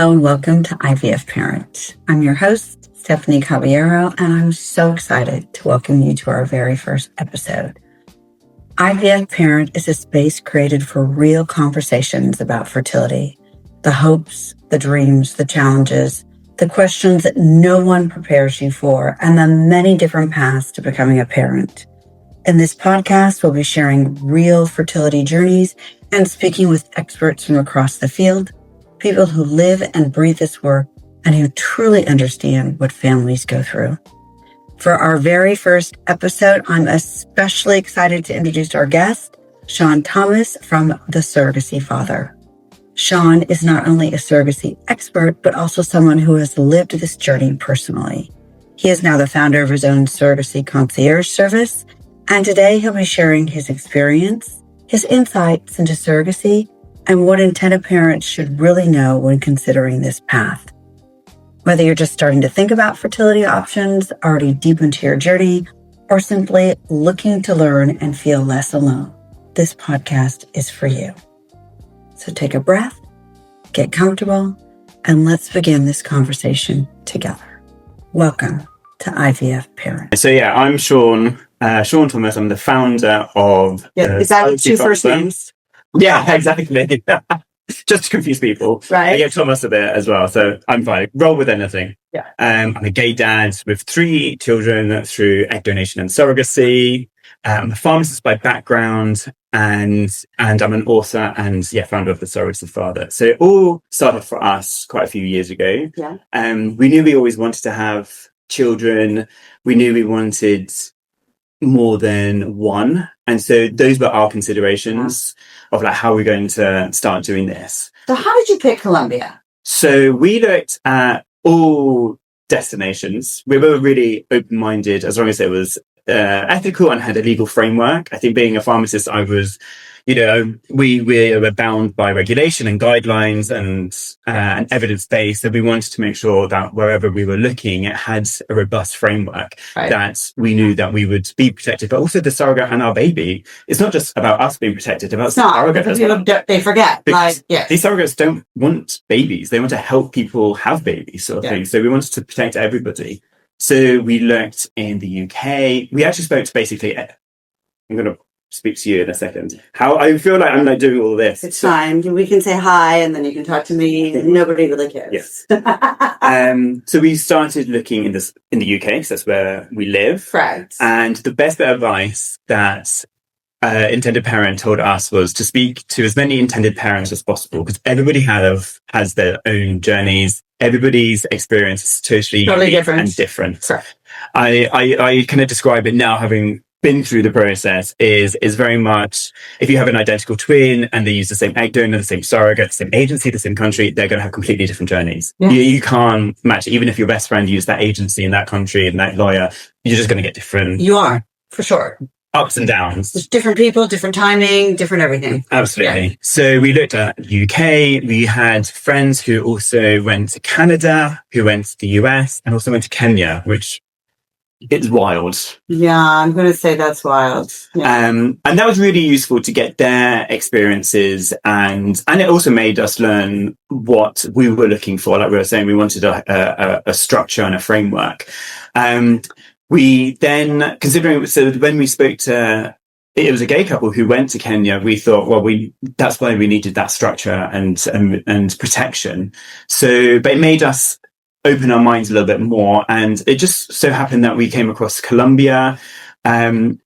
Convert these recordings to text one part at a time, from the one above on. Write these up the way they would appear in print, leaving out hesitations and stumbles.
Hello and welcome to IVF Parent. I'm your host, Stephanie Caballero, and I'm so excited to welcome you to our very first episode. IVF Parent is a space created for real conversations about fertility, the hopes, the dreams, the challenges, the questions that no one prepares you for, and the many different paths to becoming a parent. In this podcast, we'll be sharing real fertility journeys and speaking with experts from across the field, people who live and breathe this work and who truly understand what families go through. For our very first episode, I'm especially excited to introduce our guest, Shaun Thomas from the Surrogacy Father. Shaun is not only a surrogacy expert, but also someone who has lived this journey personally. He is now the founder of his own surrogacy concierge service, and today he'll be sharing his experience, his insights into surrogacy, and what intended parents should really know when considering this path. Whether you're just starting to think about fertility options, already deep into your journey, or simply looking to learn and feel less alone, this podcast is for you. So take a breath, get comfortable, and let's begin this conversation together. Welcome to IVF Parent. So I'm Shaun Thomas. I'm the founder of... Is that two first names? Yeah, exactly. Just to confuse people. Right. I get Thomas a bit as well, so I'm fine. Roll with anything. Yeah. I'm a gay dad with 3 children through egg donation and surrogacy. I'm a pharmacist by background, and I'm an author and founder of the Surrogacy Father. So it all started for us quite a few years ago. Yeah. We knew we always wanted to have children. We knew we wanted more than one, and so those were our considerations of like how we're going to start doing this. So how did you pick Colombia? So we looked at all destinations. We were really open-minded as long as it was ethical and had a legal framework. I think being a pharmacist, I was, we were bound by regulation and guidelines and evidence base. So we wanted to make sure that wherever we were looking, it had a robust framework, that we knew that we would be protected, but also the surrogate and our baby. It's not just about us being protected, about the surrogate as well. They forget. These surrogates don't want babies. They want to help people have babies, sort of thing. So we wanted to protect everybody. So we looked in the UK. We actually spoke to basically, I'm going to speak to you in a second. How I feel like I'm like doing all this. It's fine. We can say hi and then you can talk to me. Nobody really cares. Yes. So we started looking in the UK, because that's where we live. Right. And the best bit of advice that intended parent told us was to speak to as many intended parents as possible, because everybody has their own journeys. Everybody's experience is totally different. And different. Sure. I kind of describe it now, having been through the process, is very much, if you have an identical twin and they use the same egg donor, the same surrogate, the same agency, the same country, they're going to have completely different journeys. Yeah. You can't match it. Even if your best friend used that agency in that country and that lawyer, you're just going to get different. You are, for sure. Ups and downs. There's different people, different timing, different everything. Absolutely. Yeah. So we looked at UK. We had friends who also went to Canada, who went to the US, and also went to Kenya, which is wild. Yeah, I'm going to say that's wild. Yeah. And that was really useful to get their experiences, and it also made us learn what we were looking for. Like we were saying, we wanted a structure and a framework. We then, so when we spoke to, it was a gay couple who went to Kenya, we thought, well, that's why we needed that structure and protection. So, but it made us open our minds a little bit more. And it just so happened that we came across Colombia. And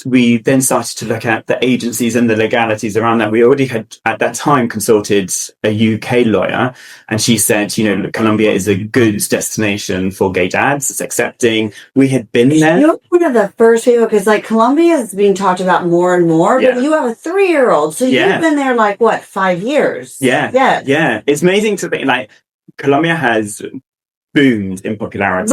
we then started to look at the agencies and the legalities around that. We already had at that time consulted a UK lawyer, and she said, Colombia is a good destination for gay dads. It's accepting. We had been there. You're one of the first people, because Colombia is being talked about more and more, but you have a 3-year-old. So you've been there 5 years? Yeah. It's amazing to think Colombia has boomed in popularity.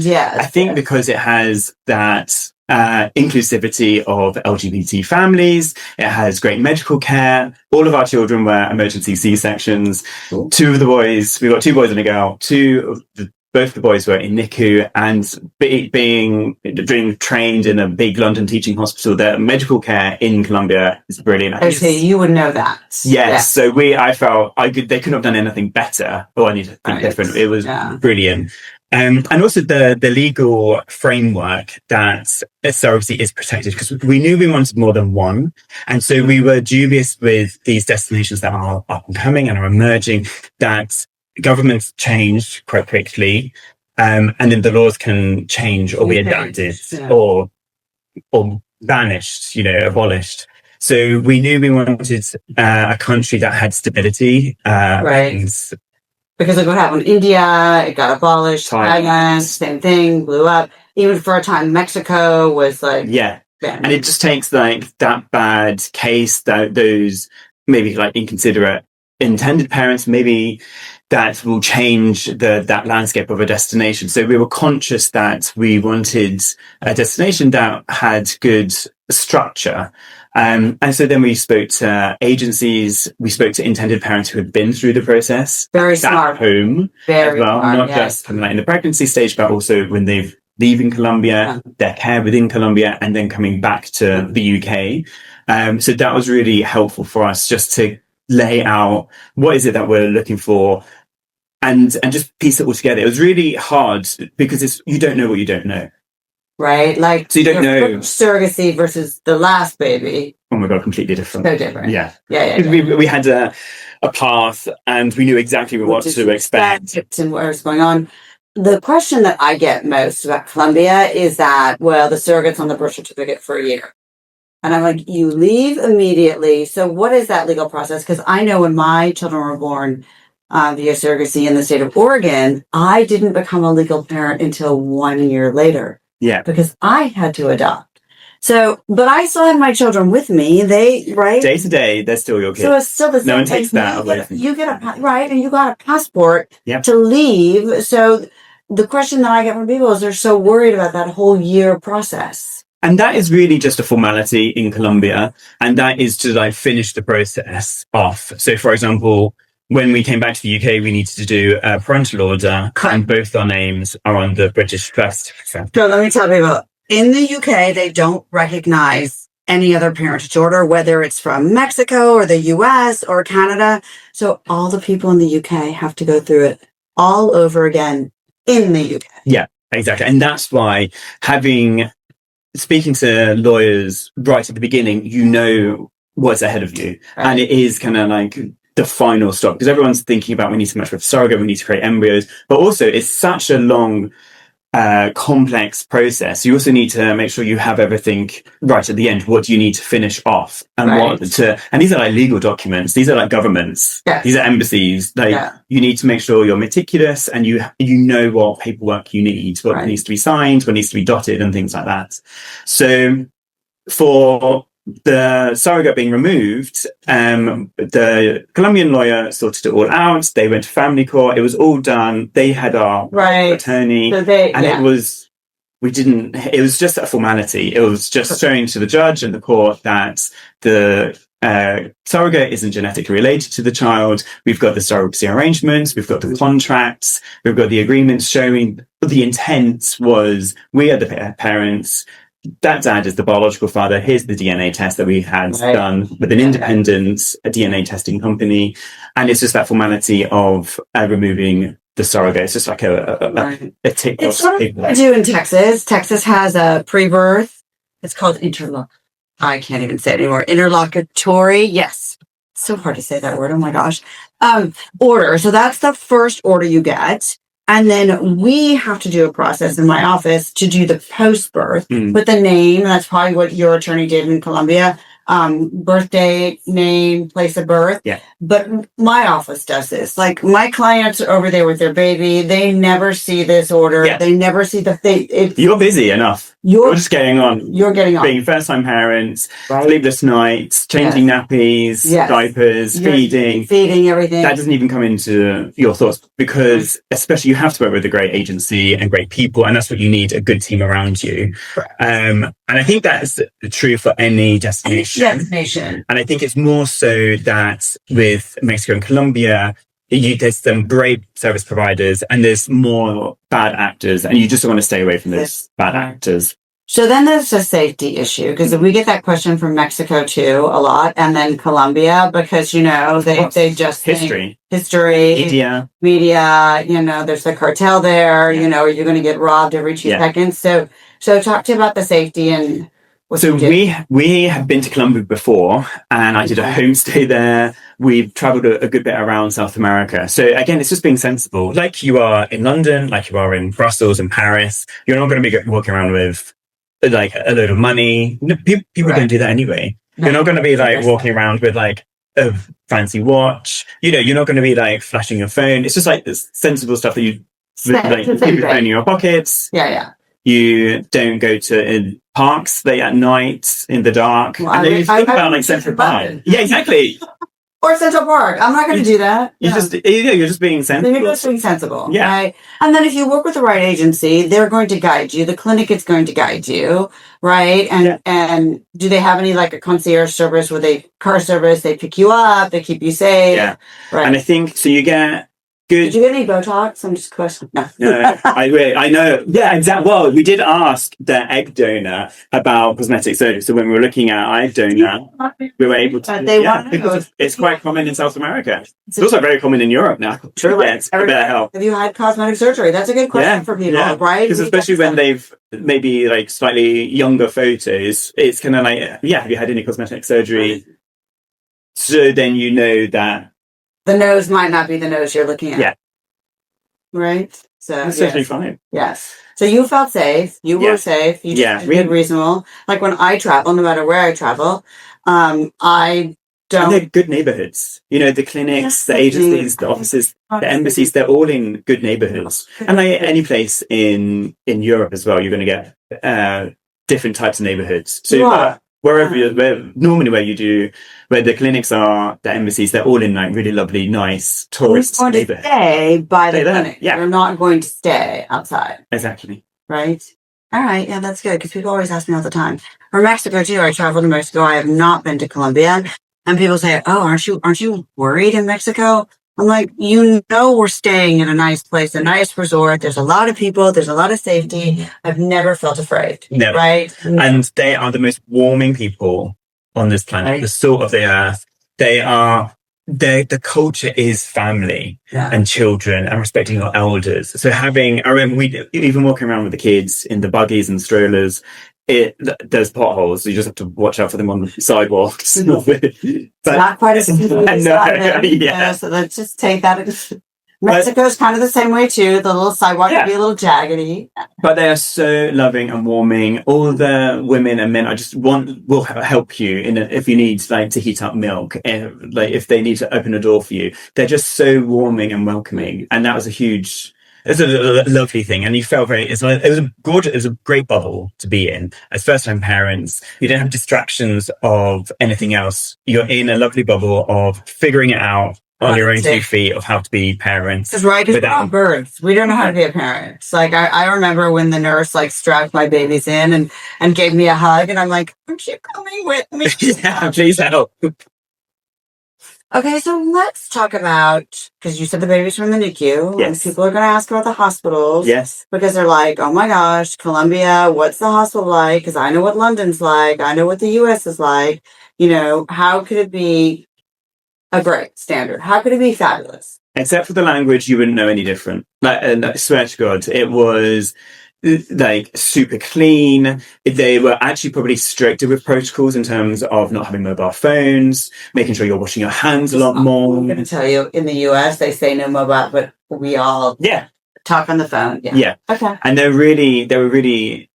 Yes. I think because it has that inclusivity of LGBT families. It has great medical care. All of our children were emergency C-sections. Cool. 2 of the boys, we got 2 boys and a girl. 2 of both the boys were in NICU, and being trained in a big London teaching hospital, the medical care in Colombia is brilliant. Okay, you would know that. Yes. So they couldn't have done anything better or anything different. It was brilliant. And also the legal framework that surrogacy is protected, because we knew we wanted more than one. And so we were dubious with these destinations that are up and coming and are emerging, that governments change quite quickly. And then the laws can change or be adapted or banished, abolished. So we knew we wanted a country that had stability. Because look what happened. India, it got abolished. Thailand, same thing, blew up. Even for a time, Mexico was like... Yeah. And it just takes like that bad case, that those maybe like inconsiderate intended parents, maybe that will change that landscape of a destination. So we were conscious that we wanted a destination that had good structure. And so then we spoke to agencies, we spoke to intended parents who had been through the process. Very smart. At home as well, not just kind of like in the pregnancy stage, but also when they've leaving Colombia, their care within Colombia, and then coming back to the UK. So that was really helpful for us, just to lay out what is it that we're looking for, and just piece it all together. It was really hard because you don't know what you don't know. Right? Like, so you don't know surrogacy versus the last baby. Oh my God, completely different. So different. Yeah. We had a path, and we knew exactly what to expect and what was going on. The question that I get most about Colombia is that, well, the surrogate's on the birth certificate for a year. And I'm like, you leave immediately. So what is that legal process? Because I know when my children were born via surrogacy in the state of Oregon, I didn't become a legal parent until 1 year later. Yeah. Because I had to adopt. So, but I still had my children with me. Day to day, they're still your kids. So it's still the same. No one takes that away. You get and you got a passport to leave. So the question that I get from people is they're so worried about that whole year process. And that is really just a formality in Colombia. And that is to like finish the process off. So for example, when we came back to the UK, we needed to do a parental order, and both our names are on the British birth certificate. So let me tell people, in the UK, they don't recognize any other parentage order, whether it's from Mexico or the US or Canada. So all the people in the UK have to go through it all over again in the UK. Yeah, exactly. And that's why speaking to lawyers right at the beginning, you know what's ahead of you. Right. And it is kind of like the final stop, because everyone's thinking about we need to match with surrogate, we need to create embryos, but also it's such a long, complex process. You also need to make sure you have everything right at the end. What do you need to finish off, and and these are like legal documents. These are like governments. Yes. These are embassies. You need to make sure you're meticulous, and you know what paperwork you need, what needs to be signed, what needs to be dotted, and things like that. So for the surrogate being removed, the Colombian lawyer sorted it all out. They went to family court. It was all done. They had our attorney, so it was just a formality. It was just showing to the judge and the court that the surrogate isn't genetically related to the child. We've got the surrogacy arrangements. We've got the contracts. We've got the agreements showing the intent was we are the parents. That dad is the biological father. Here's the DNA test that we had done with an independent DNA testing company. And it's just that formality of removing the surrogate. It's just like a tick box. It's what I do in Texas. Texas has a pre-birth. It's called I can't even say it anymore. Interlocutory. Yes. It's so hard to say that word. Oh my gosh. Order. So that's the first order you get. And then we have to do a process in my office to do the post-birth with the name. That's probably what your attorney did in Colombia. Birth date, name, place of birth. Yeah. But my office does this. Like my clients are over there with their baby. They never see this order. Yeah. They never see You're busy enough. You're just getting on. You're getting on. Being first-time parents, sleepless nights, changing nappies, diapers, feeding everything. That doesn't even come into your thoughts, because especially you have to work with a great agency and great people, and that's what you need, a good team around you. And I think that's true for any destination. And I think it's more so that with Mexico and Colombia, there's some great service providers and there's more bad actors, and you just want to stay away from those bad actors. So then there's a safety issue, because we get that question from Mexico too a lot, and then Colombia, because they just history, media, there's the cartel there, you're going to get robbed every 2 seconds. So talk to you about the safety and what so we have been to Colombia before, and I did a homestay there. We've traveled a good bit around South America. So again, it's just being sensible. Like you are in London, like you are in Brussels and Paris, you're not going to be walking around with like a load of money. People don't do that anyway. No. You're not going to be like walking around with like a fancy watch. You're not going to be like flashing your phone. It's just like this sensible stuff that you like keep your phone in your pockets. Yeah. You don't go to parks late at night in the dark. Well, and then you think about like Central Park. Yeah, exactly. Or Central Park. I'm not going to do that. You're just being sensible. You're just being sensible. Yeah. Right? And then if you work with the right agency, they're going to guide you. The clinic is going to guide you. Right. And do they have any like a concierge service where car service, they pick you up, they keep you safe? Yeah. Right. And I think so you get good. Did you get any Botox? I'm just questioning. No, I know. Yeah, exactly. Well, we did ask the egg donor about cosmetic surgery. So when we were looking at egg donor, we were able to. Because it's quite common in South America. It's also very common in Europe now. True. Yeah, it's a bit of help. Have you had cosmetic surgery? That's a good question for people, right? Because especially when they've maybe like slightly younger photos, it's kind of like, have you had any cosmetic surgery? Right. So then you know that the nose might not be the nose you're looking at. Yeah. Right? So that's certainly fine. Yes. So you felt safe. You were safe. You did reasonable. Like when I travel, no matter where I travel, I don't. And they're good neighborhoods. The clinics, the agencies, the offices, the embassies, they're all in good neighborhoods. And like any place in Europe as well, you're going to get different types of neighborhoods. So where the clinics are, the embassies, they're all in like really lovely, nice tourist neighborhoods. You're going to stay by the clinic. Yeah. You're not going to stay outside. Exactly. Right? All right. Yeah, that's good, because people always ask me all the time. For Mexico too, I traveled to Mexico. I have not been to Colombia. And people say, "Oh, aren't you worried in Mexico?" I'm like, we're staying in a nice place, a nice resort. There's a lot of people. There's a lot of safety. I've never felt afraid. Never. Right? And they are the most warming people on this planet, right. The salt of the earth. The culture is family and children and respecting your elders. So I remember even walking around with the kids in the buggies and strollers, there's potholes, so you just have to watch out for them on the sidewalks. It's not quite as simple as that. So let's just take that. Mexico's kind of the same way too. The little sidewalk can be a little jaggedy. But they are so loving and warming. All the women and men will help you if you need like to heat up milk, if they need to open a door for you. They're just so warming and welcoming. And that was it's a lovely thing, and you felt it was a gorgeous, it was a great bubble to be in. As first-time parents, you don't have distractions of anything else. You're in a lovely bubble of figuring it out on your own 2 feet of how to be parents. Because we're not births. We don't know how to be a parent. Like I remember when the nurse like strapped my babies in and gave me a hug, and I'm like, "Aren't you coming with me?" Yeah, please help. Okay, so let's talk about, because you said the baby's from the NICU. Yes. And people are going to ask about the hospitals. Yes. Because they're like, "Oh my gosh, Colombia, what's the hospital like? Because I know what London's like. I know what the US is like. How could it be a great standard? How could it be fabulous?" Except for the language, you wouldn't know any different. And I swear to God, it was like super clean. They were actually probably stricter with protocols in terms of not having mobile phones, making sure you're washing your hands a lot more. I'm going to tell you, in the US, they say no mobile, but we all talk on the phone. Yeah. Okay. And they were really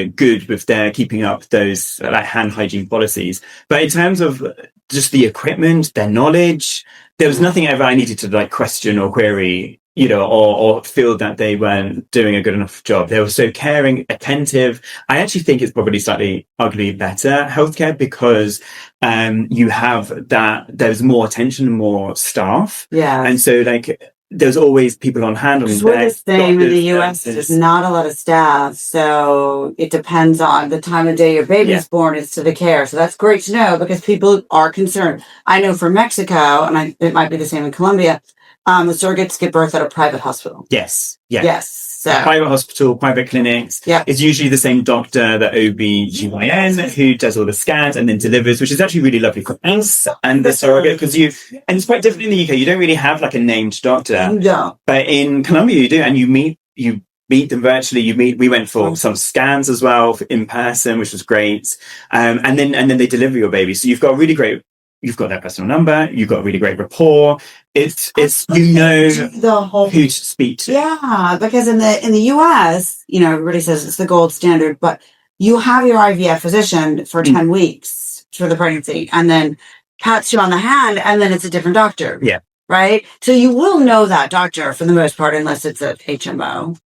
good with their keeping up those like hand hygiene policies. But in terms of just the equipment, their knowledge, there was nothing ever I needed to like question or query, or feel that they weren't doing a good enough job. They were so caring, attentive. I actually think it's probably slightly ugly better healthcare because you have that, there's more attention and more staff. Yeah. And so like there's always people on hand on deck. The same in the US, there's not a lot of staff. So it depends on the time of day your baby's born as to the care. So that's great to know because people are concerned. I know for Mexico, and it might be the same in Colombia, The surrogates give birth at a private hospital. Yes. Yeah. Yes. So. Private hospital, private clinics. Yeah. It's usually the same doctor, the OB/GYN, who does all the scans and then delivers, which is actually really lovely for us and the surrogate, and it's quite different in the UK. You don't really have like a named doctor. No. But in Colombia you do, and you meet them virtually. We went for some scans as well in person, which was great. And then they deliver your baby. So you've got their personal number, you've got a really great rapport. It's who to speak to. Yeah, because in the US, everybody says it's the gold standard, but you have your IVF physician for 10 weeks for the pregnancy and then pats you on the hand and then it's a different doctor. Yeah. Right? So you will know that doctor for the most part, unless it's a HMO.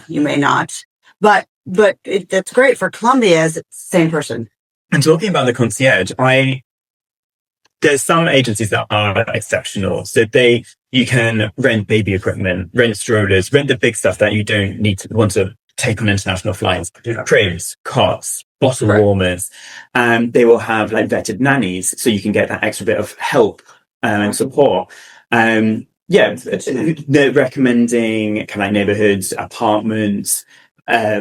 You may not. But that's great for Colombia, it's the same person. And talking about the concierge, there's some agencies that are exceptional. So you can rent baby equipment, rent strollers, rent the big stuff that you don't want to take on international flights. Cribs, cots, bottle warmers. They will have like vetted nannies, so you can get that extra bit of help and support. They're recommending kind of like neighborhoods, apartments,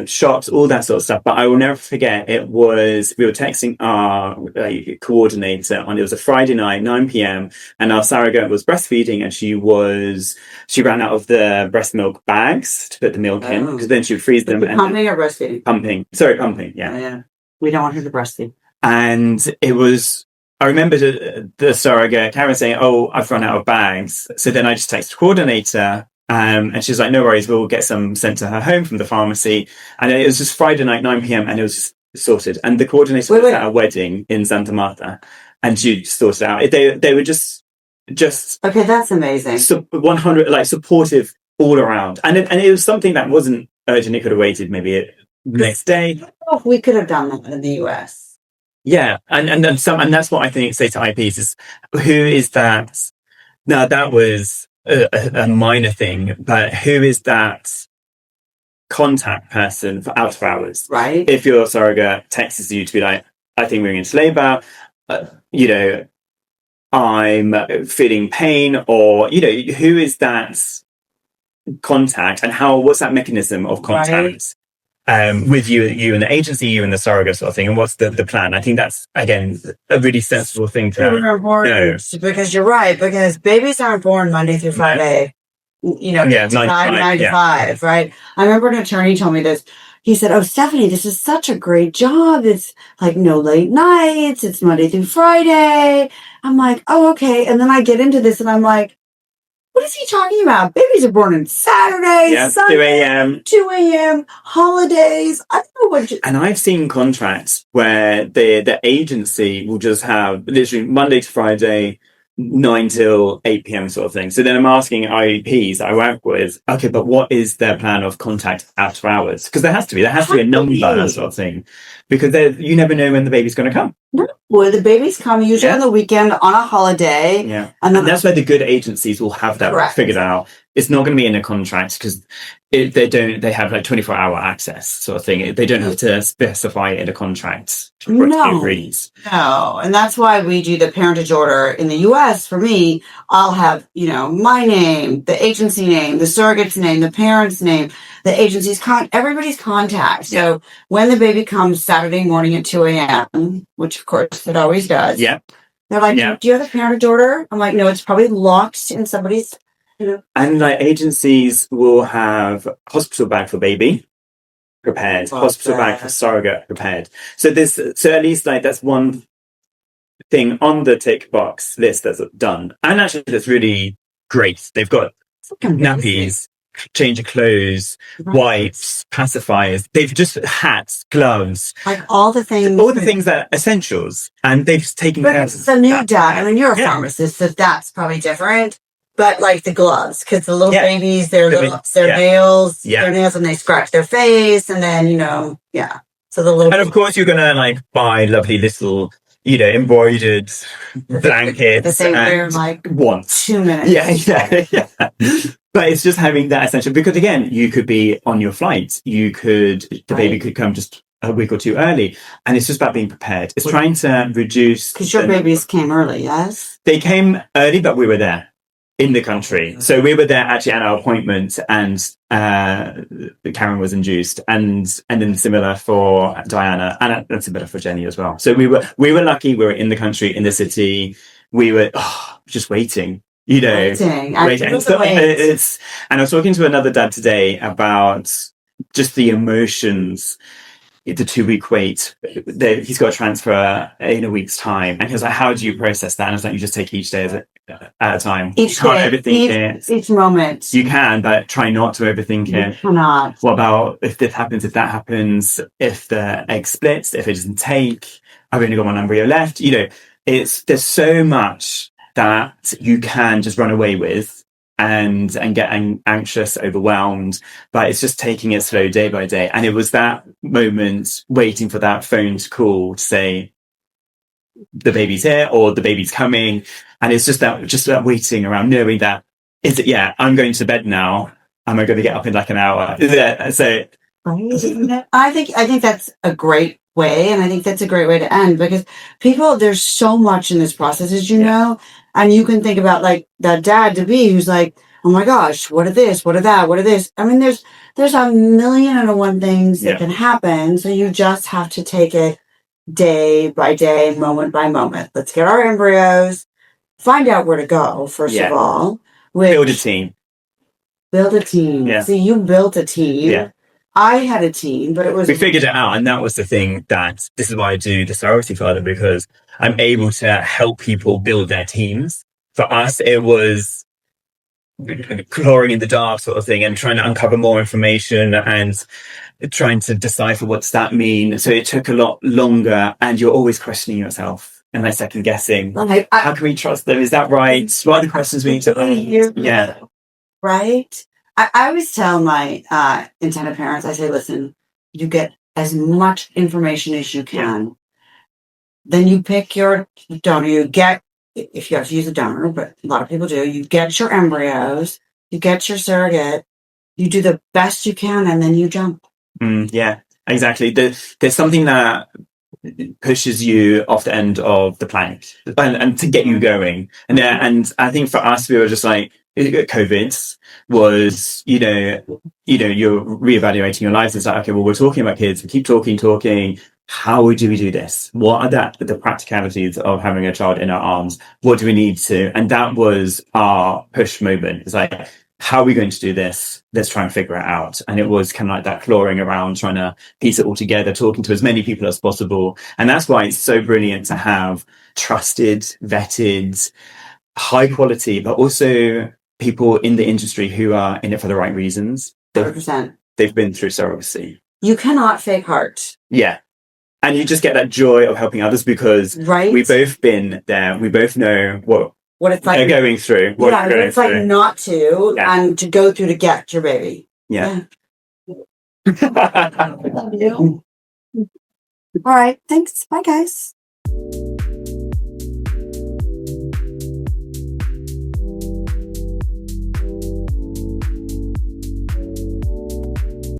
shops, all that sort of stuff. But I will never forget, we were texting our coordinator it was a Friday night, 9 p.m. and our surrogate was breastfeeding and she ran out of the breast milk bags to put the milk in, because then she would freeze them. Pumping or breastfeeding? Pumping. Sorry, pumping. Yeah. Yeah. We don't want her to breastfeed. And I remember the surrogate, Karen, saying, "Oh, I've run out of bags." So then I just texted coordinator, and she's like, "No worries, we'll get some sent to her home from the pharmacy." And it was just Friday night, 9 p.m., and it was just sorted. And the coordinator was at a wedding in Santa Marta, and she sorted it out. They were just okay. That's amazing. 100 supportive all around, and it was something that wasn't urgent. It could have waited maybe next day. Oh, we could have done that in the US. Yeah, and that's what I think say to IPs is, who is that? Now that was a minor thing, but who is that contact person for out of hours? Right. If your surrogate texts you to be like, "I think we're into labour," I'm feeling pain, or who is that contact, and what's that mechanism of contact? Right. With you and the agency, you and the surrogate sort of thing, and what's the plan? I think that's, again, a really sensible thing to know. Because you're right, because babies aren't born Monday through Friday, 9 to 5, right? I remember an attorney told me this. He said, "Oh, Stephanie, this is such a great job. It's like no late nights. It's Monday through Friday." I'm like, "Oh, okay." And then I get into this and I'm like, what is he talking about? Babies are born on Saturday, Sunday, 2 a.m., holidays. I don't know what. And I've seen contracts where the agency will just have literally Monday to Friday, 9 till 8 p.m. sort of thing. So then I'm asking IEPs that I work with, okay, but what is their plan of contact after hours? Because there has to be a number sort of thing, because you never know when the baby's going to come. No, well, the babies come usually on the weekend on a holiday. Yeah, and that's where the good agencies will have that figured out. It's not going to be in a contract because they have like 24-hour access sort of thing. They don't have to specify it in a contract. No, and that's why we do the parentage order in the US. For me, I'll have my name, the agency name, the surrogate's name, the parent's name, the agency's everybody's contact. So when the baby comes Saturday morning at 2 a.m., which of course it always does. Yeah. They're like, "Do you have the parentage order?" I'm like, "No, it's probably locked in somebody's." And agencies will have hospital bag for baby prepared, hospital bag for surrogate prepared. So at least that's one thing on the tick box list that's done. And actually that's really great. They've got nappies, change of clothes, wipes, pacifiers. They've just hats, gloves, like all the things that are essentials. And they've taken care of the new dad. I mean, you're a pharmacist, so that's probably different. But like the gloves, because the little babies, their nails, their nails, and they scratch their face, and then So the little, and of course you're gonna buy lovely little embroidered blankets that they wear once 2 minutes. Yeah. But it's just having that essential, because again, you could be on your flight, the baby could come just a week or two early, and it's just about being prepared. It's trying to reduce, because your babies came early. Yes, they came early, but we were there. in the country. So we were there actually at our appointment, and Karen was induced, and then similar for Diana, and similar for Jenny as well. So we were lucky. We were in the country, in the city. We were just waiting. Waiting. And I was talking to another dad today about just the emotions. The 2-week wait, he's got a transfer in a week's time, and he was like, "How do you process that?" And I was like, "You just take each day at a time. Each day, each moment. You can, but try not to overthink it. You cannot. What about if this happens? If that happens? If the egg splits? If it doesn't take? I've only got one embryo left. There's so much that you can just run away with and get anxious, overwhelmed, but it's just taking it slow day by day. And it was that moment waiting for that phone to call to say the baby's here or the baby's coming. And it's just that waiting around, knowing that I'm going to bed now. Am I going to get up in like an hour? So I think that's a great way, and I think that's a great way to end, because there's so much in this process, as you know, and you can think about like that dad to be who's like, oh my gosh, what of this, what of that, what of this. I mean, there's a million and one things that can happen, so you just have to take it day by day, moment by moment. Let's get our embryos, find out where to go first of all. Build a team. Yeah. See, you built a team. Yeah. I had a team, but we figured it out, and that was the thing. That this is why I do the Surrogacy Father, because I'm able to help people build their teams. For us, it was clawing in the dark sort of thing, and trying to uncover more information and trying to decipher what's that mean. So it took a lot longer, and you're always questioning yourself and like second guessing. How can we trust them? Is that right? What are the questions we need to ask? Yeah. Right? I always tell my intended parents, I say, listen, you get as much information as you can. Then you pick your donor. You get, if you have to use a donor, but a lot of people do, you get your embryos, you get your surrogate, you do the best you can, and then you jump. Yeah, exactly. There's something that pushes you off the end of the plank and to get you going. And I think for us, we were just like, COVID was, you're reevaluating your lives. It's like, okay, well, we're talking about kids. We keep talking. How do we do this? What are the practicalities of having a child in our arms? What do we need to? And that was our push moment. It's like, how are we going to do this? Let's try and figure it out. And it was kind of like that clawing around, trying to piece it all together, talking to as many people as possible. And that's why it's so brilliant to have trusted, vetted, high quality, but also people in the industry who are in it for the right reasons. 100%. They've been through surrogacy. You cannot fake heart. Yeah. And you just get that joy of helping others, because we've both been there. We both know what it's like they're going through. What it's like not to, and to go through to get your baby. Yeah. Love you. All right. Thanks. Bye, guys.